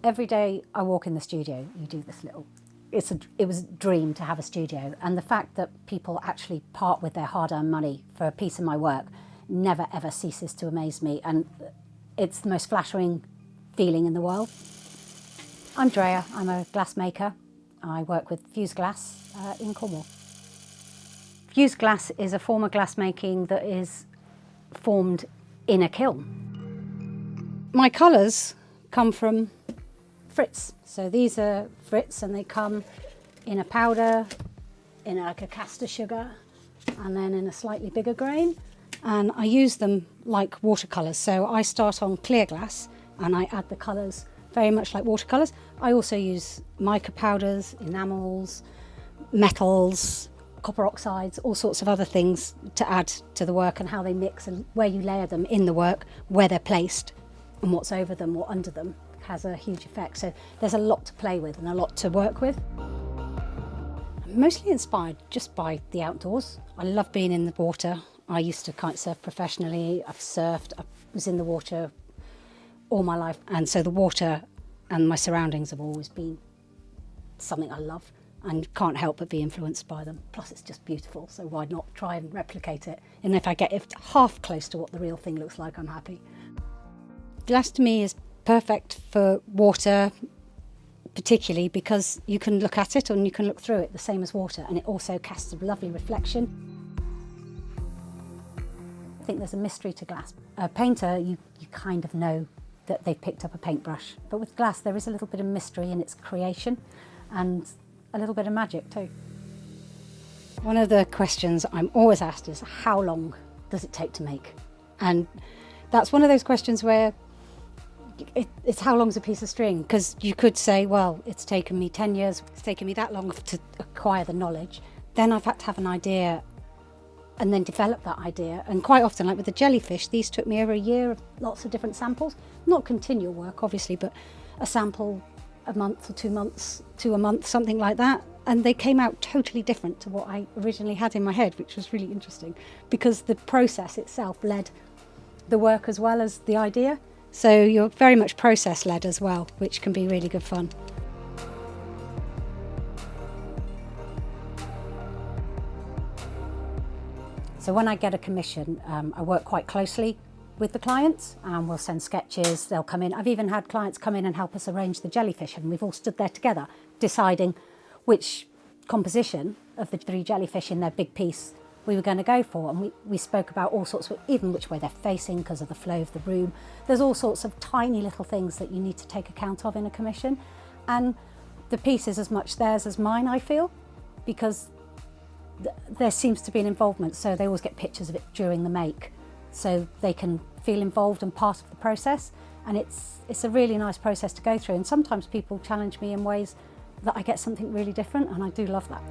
Every day I walk in the studio, you do this little, it was a dream to have a studio, and the fact that people actually part with their hard-earned money for a piece of my work never ever ceases to amaze me, and it's the most flattering feeling in the world. I'm Dreya, I'm a glassmaker. I work with fused glass in Cornwall. Fused glass is a form of glassmaking that is formed in a kiln. My colours come from Fritz. So these are Fritz, and they come in a powder, in like a castor sugar, and then in a slightly bigger grain. And I use them like watercolours. So I start on clear glass and I add the colours very much like watercolours. I also use mica powders, enamels, metals, copper oxides, all sorts of other things to add to the work, and how they mix and where you layer them in the work, where they're placed and what's over them or under them has a huge effect. So there's a lot to play with and a lot to work with. I'm mostly inspired just by the outdoors. I love being in the water. I used to kite surf professionally. I've surfed. I was in the water all my life, and so the water and my surroundings have always been something I love and can't help but be influenced by them. Plus it's just beautiful, so why not try and replicate it? And if I get it half close to what the real thing looks like, I'm happy. Glass to me is perfect for water, particularly because you can look at it and you can look through it the same as water, and it also casts a lovely reflection. I think there's a mystery to glass. A painter, you kind of know that they've picked up a paintbrush, but with glass there is a little bit of mystery in its creation and a little bit of magic too. One of the questions I'm always asked is, how long does it take to make? And that's one of those questions where it's how long's a piece of string, because you could say, well, it's taken me 10 years, it's taken me that long to acquire the knowledge. Then I've had to have an idea and then develop that idea. And quite often, like with the jellyfish, these took me over a year of lots of different samples. Not continual work, obviously, but a sample a month or 2 months to a month, something like that. And they came out totally different to what I originally had in my head, which was really interesting because the process itself led the work as well as the idea. So you're very much process-led as well, which can be really good fun. So when I get a commission, I work quite closely with the clients, and we'll send sketches, they'll come in. I've even had clients come in and help us arrange the jellyfish, and we've all stood there together deciding which composition of the 3 jellyfish in their big piece we were going to go for, and we spoke about all sorts of, even which way they're facing because of the flow of the room. There's all sorts of tiny little things that you need to take account of in a commission, and the piece is as much theirs as mine, I feel, because there seems to be an involvement, so they always get pictures of it during the make so they can feel involved and part of the process, and it's a really nice process to go through. And sometimes people challenge me in ways that I get something really different, and I do love that.